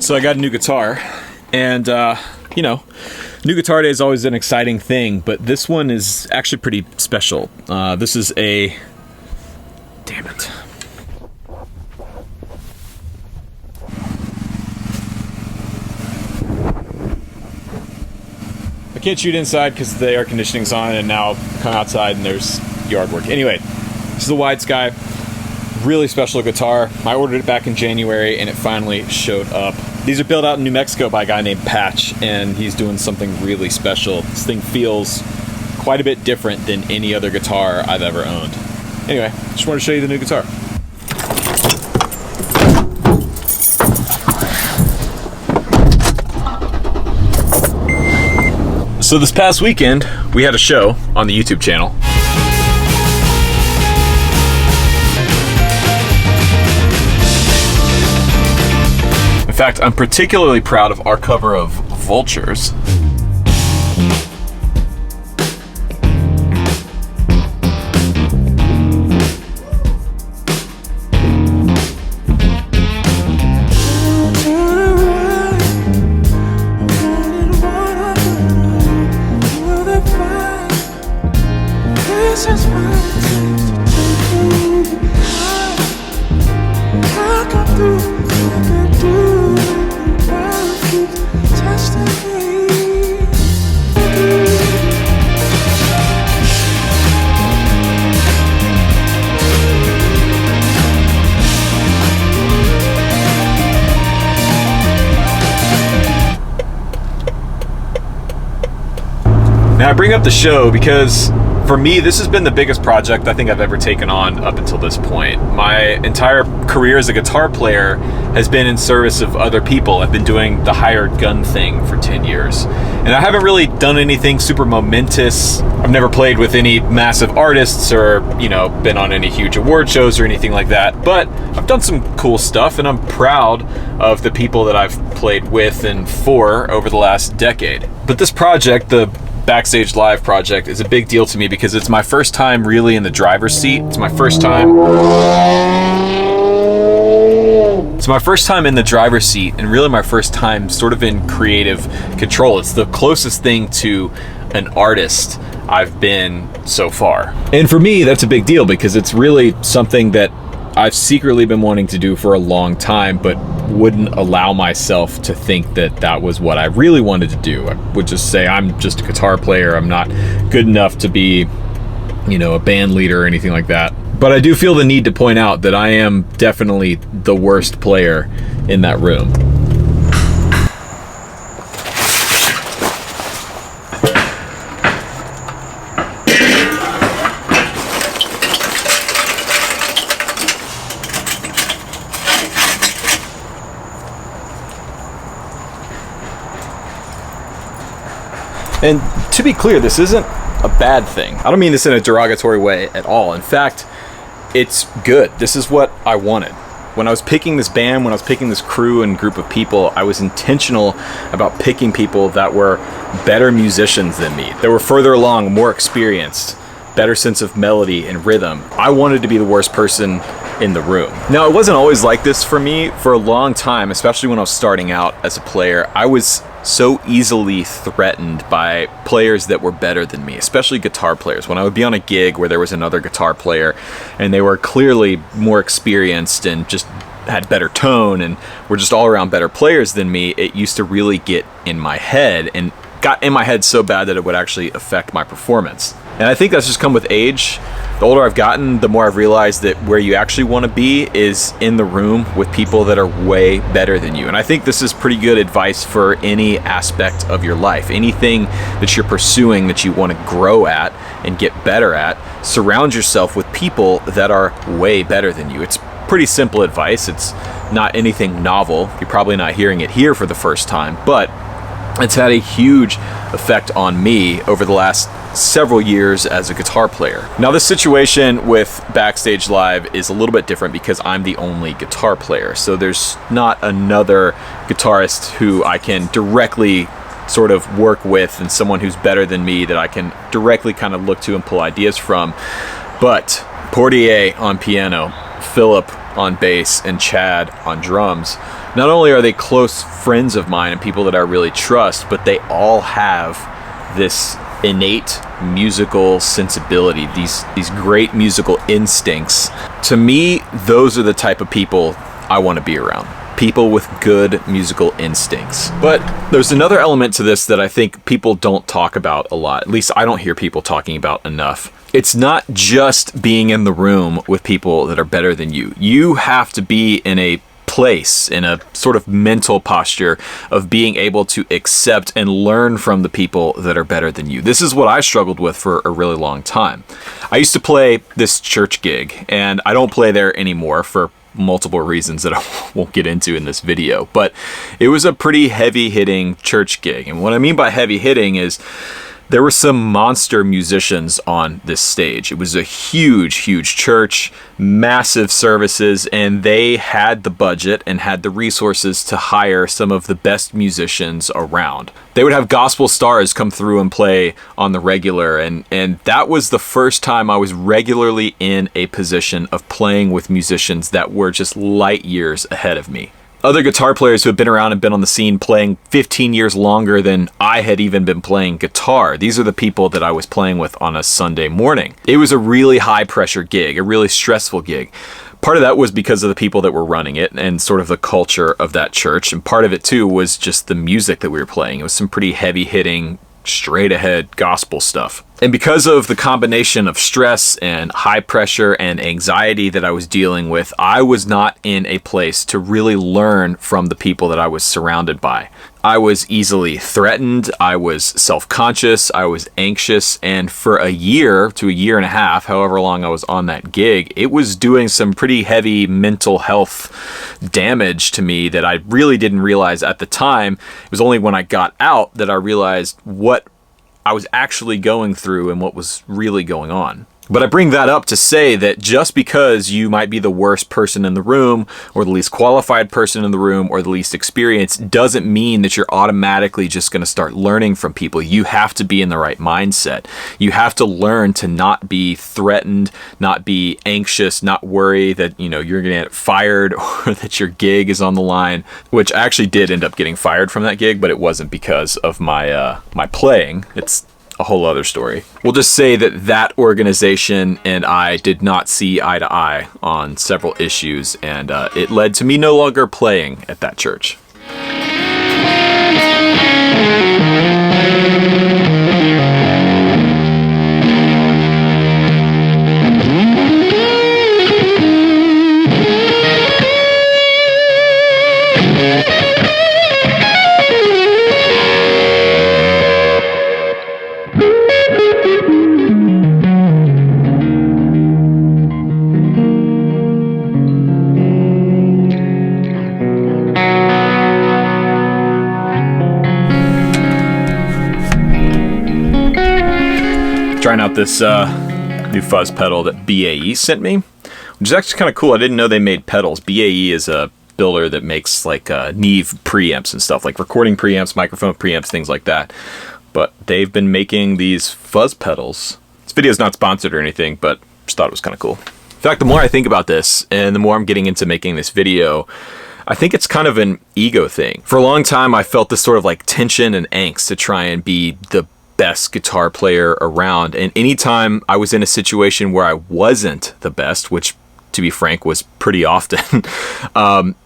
So I got a new guitar, and you know, new guitar day is always an exciting thing, but this one is actually pretty special. This is a... Damn it. I can't shoot inside because the air conditioning's on, and now come outside and there's yard work. Anyway, this is a Wide Sky. Really special guitar. I ordered it back in January and it finally showed up. These are built out in New Mexico by a guy named Patch, and he's doing something really special. This thing feels quite a bit different than any other guitar I've ever owned. Anyway, just wanted to show you the new guitar. So this past weekend, we had a show on the YouTube channel. In fact, I'm particularly proud of our cover of Vultures. Now I bring up the show because for me, this has been the biggest project I think I've ever taken on up until this point. My entire career as a guitar player has been in service of other people. I've been doing the hired gun thing for 10 years. And I haven't really done anything super momentous. I've never played with any massive artists or, you know, been on any huge award shows or anything like that. But I've done some cool stuff, and I'm proud of the people that I've played with and for over the last decade. But this project, the Backstage Live project, is a big deal to me because it's my first time really in the driver's seat. It's my first time in the driver's seat, and really my first time sort of in creative control. It's the closest thing to an artist I've been so far. And for me, that's a big deal because it's really something that I've secretly been wanting to do for a long time, but wouldn't allow myself to think that that was what I really wanted to do. I would just say, I'm just a guitar player. I'm not good enough to be, you know, a band leader or anything like that. But I do feel the need to point out that I am definitely the worst player in that room. And to be clear, this isn't a bad thing. I don't mean this in a derogatory way at all. In fact, it's good. This is what I wanted. When I was picking this band, when I was picking this crew and group of people, I was intentional about picking people that were better musicians than me, that were further along, more experienced, better sense of melody and rhythm. I wanted to be the worst person in the room. Now, it wasn't always like this for me. For a long time, especially when I was starting out as a player, I was so easily threatened by players that were better than me, especially guitar players. When I would be on a gig where there was another guitar player and they were clearly more experienced and just had better tone and were just all around better players than me, it used to really get in my head, and got in my head so bad that it would actually affect my performance. And I think that's just come with age. The older I've gotten, the more I've realized that where you actually want to be is in the room with people that are way better than you. And I think this is pretty good advice for any aspect of your life. Anything that you're pursuing that you want to grow at and get better at, surround yourself with people that are way better than you. It's pretty simple advice. It's not anything novel. You're probably not hearing it here for the first time, but it's had a huge effect on me over the last several years as a guitar player. Now, this situation with Backstage Live is a little bit different because I'm the only guitar player. So there's not another guitarist who I can directly sort of work with and someone who's better than me that I can directly kind of look to and pull ideas from. But Portier on piano, Philip on bass and Chad on drums, not only are they close friends of mine and people that I really trust, but they all have this innate musical sensibility, these great musical instincts. To me, those are the type of people I want to be around. People with good musical instincts. But there's another element to this that I think people don't talk about a lot. At least I don't hear people talking about enough. It's not just being in the room with people that are better than you. You have to be in a place, in a sort of mental posture of being able to accept and learn from the people that are better than you. This is what I struggled with for a really long time. I used to play this church gig, and I don't play there anymore for multiple reasons that I won't get into in this video, but it was a pretty heavy-hitting church gig. And what I mean by heavy-hitting is there were some monster musicians on this stage. It was a huge, huge church, massive services, and they had the budget and had the resources to hire some of the best musicians around. They would have gospel stars come through and play on the regular, and that was the first time I was regularly in a position of playing with musicians that were just light years ahead of me. Other guitar players who have been around and been on the scene playing 15 years longer than I had even been playing guitar. These are the people that I was playing with on a Sunday morning. It was a really high pressure gig, a really stressful gig. Part of that was because of the people that were running it and sort of the culture of that church. And part of it too was just the music that we were playing. It was some pretty heavy hitting, straight ahead gospel stuff. And because of the combination of stress and high pressure and anxiety that I was dealing with, I was not in a place to really learn from the people that I was surrounded by. I was easily threatened, I was self-conscious, I was anxious, and for a year to a year and a half, however long I was on that gig, it was doing some pretty heavy mental health damage to me that I really didn't realize at the time. It was only when I got out that I realized what I was actually going through and what was really going on. But I bring that up to say that just because you might be the worst person in the room, or the least qualified person in the room, or the least experienced, doesn't mean that you're automatically just going to start learning from people. You have to be in the right mindset. You have to learn to not be threatened, not be anxious, not worry that, you're going to get fired or that your gig is on the line, which I actually did end up getting fired from that gig, but it wasn't because of my playing. It's a whole other story. We'll just say that organization and I did not see eye to eye on several issues, and it led to me no longer playing at that church. Trying out this new fuzz pedal that BAE sent me, which is actually kind of cool. I didn't know they made pedals. BAE is a builder that makes like Neve preamps and stuff, like recording preamps, microphone preamps, things like that. But they've been making these fuzz pedals. This video is not sponsored or anything, but just thought it was kind of cool. In fact, the more I think about this and the more I'm getting into making this video, I think it's kind of an ego thing. For a long time, I felt this sort of like tension and angst to try and be the best guitar player around, and anytime I was in a situation where I wasn't the best, which to be frank was pretty often,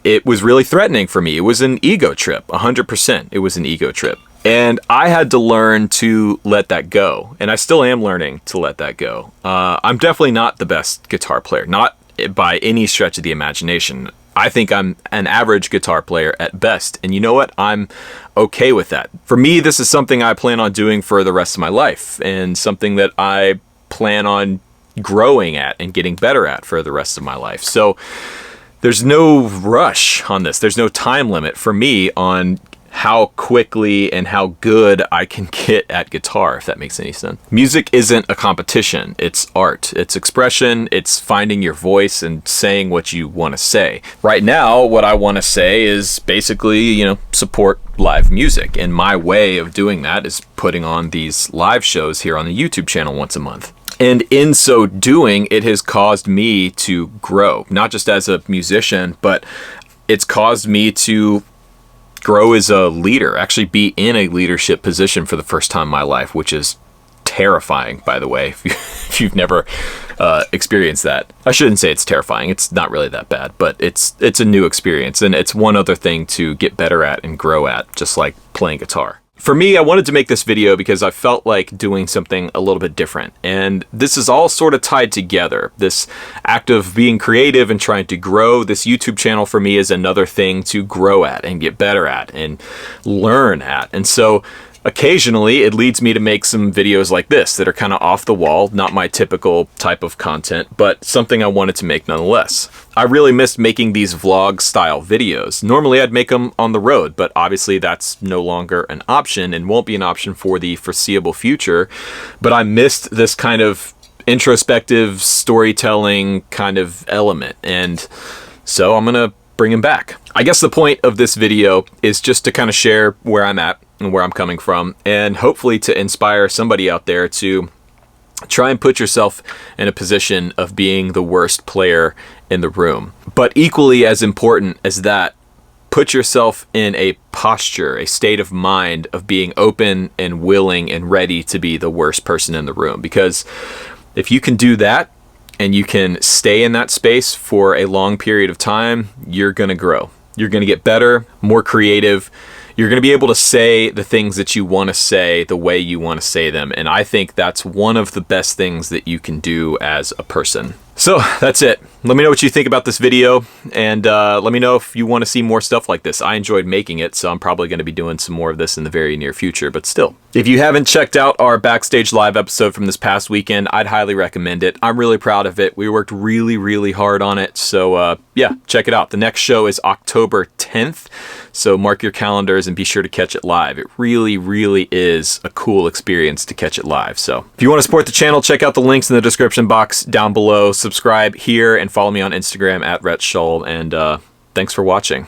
it was really threatening for me. It was an ego trip, 100%. It was an ego trip, and I had to learn to let that go, and I still am learning to let that go. I'm definitely not the best guitar player, not by any stretch of the imagination. I think I'm an average guitar player at best, and you know what? I'm okay with that. For me, this is something I plan on doing for the rest of my life, and something that I plan on growing at and getting better at for the rest of my life. So there's no rush on this. There's no time limit for me on how quickly and how good I can get at guitar, if that makes any sense. Music isn't a competition. It's art. It's expression. It's finding your voice and saying what you want to say. Right now, what I want to say is basically, support live music. And my way of doing that is putting on these live shows here on the YouTube channel once a month. And in so doing, it has caused me to grow, not just as a musician, but it's caused me to grow as a leader, actually be in a leadership position for the first time in my life, which is terrifying, by the way, if you've never experienced that. I shouldn't say it's terrifying. It's not really that bad, but it's a new experience, and it's one other thing to get better at and grow at, just like playing guitar. For me, I wanted to make this video because I felt like doing something a little bit different. And this is all sort of tied together. This act of being creative and trying to grow this YouTube channel for me is another thing to grow at and get better at and learn at. And so occasionally it leads me to make some videos like this that are kind of off the wall, not my typical type of content, but something I wanted to make nonetheless. I really missed making these vlog style videos. Normally I'd make them on the road, but obviously that's no longer an option and won't be an option for the foreseeable future. But I missed this kind of introspective storytelling kind of element, and so I'm gonna bring him back. I guess the point of this video is just to kind of share where I'm at and where I'm coming from, and hopefully to inspire somebody out there to try and put yourself in a position of being the worst player in the room. But equally as important as that, put yourself in a posture, a state of mind of being open and willing and ready to be the worst person in the room. Because if you can do that and you can stay in that space for a long period of time, you're gonna grow. You're gonna get better, more creative. You're going to be able to say the things that you want to say the way you want to say them. And I think that's one of the best things that you can do as a person. So that's it. Let me know what you think about this video, and let me know if you want to see more stuff like this. I enjoyed making it, so I'm probably going to be doing some more of this in the very near future, but still. If you haven't checked out our Backstage Live episode from this past weekend, I'd highly recommend it. I'm really proud of it. We worked really, really hard on it, so yeah, check it out. The next show is October 10th, so mark your calendars and be sure to catch it live. It really, really is a cool experience to catch it live. So if you want to support the channel, check out the links in the description box down below. Subscribe here and follow me on Instagram at Rhett Shull, and thanks for watching.